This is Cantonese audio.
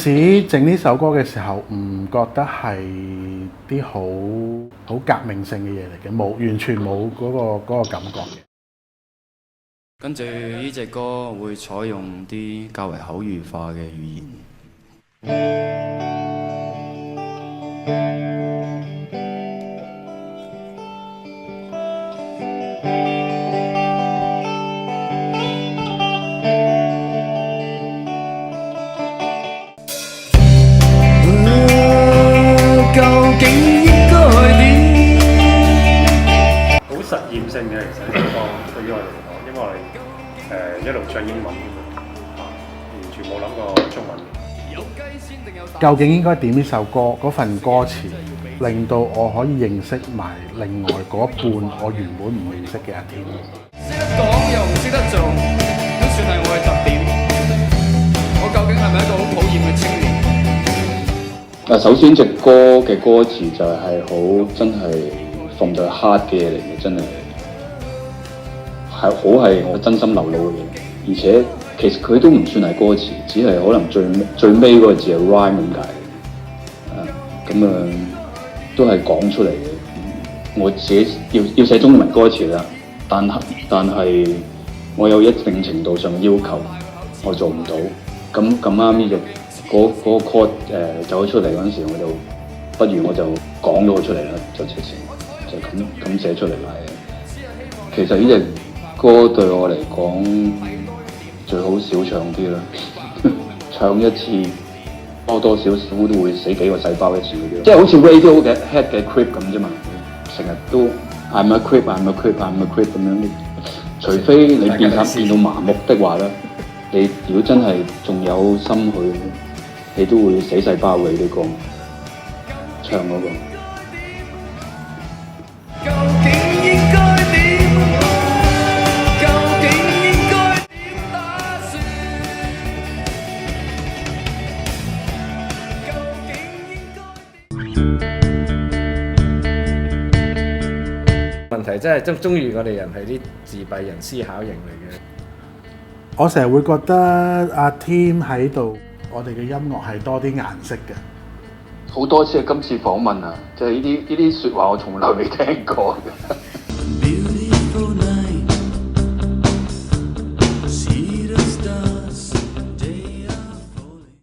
始整呢首歌嘅時候，唔覺得係啲好革命性嘅嘢嚟嘅，完全冇嗰個感覺嘅。跟住呢隻歌會採用啲較為口語化嘅語言。究竟應該點？好實驗性嘅，其實呢首歌對於我哋嚟講，因為我哋一路唱英文嘅，完全冇諗過中文。究竟應該點呢首歌？嗰份歌詞令到我可以認識埋另外嗰一半我原本唔認識嘅阿天。識得講又唔識得做，都算係我嘅特點。我究竟係咪一個好討厭嘅青年？首先隻歌嘅歌詞就係好真係 from the heart 嘅嘢嚟嘅，真係係我真心流露嘅嘢。而且其實佢都唔算係歌詞，只係可能最尾嗰個字係 rhyme 咁解。咁都係講出嚟嘅。我自己要寫中文歌詞啦，但係我有一定程度上嘅要求，我做唔到。咁啱呢隻嗰個 chord 走咗出嚟嗰陣時，不如我就講咗佢出嚟啦，就直情就咁寫出嚟啦。其實呢隻歌對我嚟講最好少唱啲啦，唱一次多少少都會死幾個細胞一次嘅啫，即係好似 Radio 嘅 Head 嘅 Creep 咁啫嘛，成日都 I'm a creep 咁樣。除非你變到麻木的話咧，你如果真係仲有心去，你都會死細胞嘅呢個唱嗰個。究竟應該點？究竟應該點打算？究竟應該點？問題真係中意我哋人係啲自閉人思考型嚟嘅。我成日會覺得阿 Tim 喺度，我哋嘅音樂係多啲顏色嘅。好多次今次訪問啊，即係呢啲説話我從來未聽過嘅。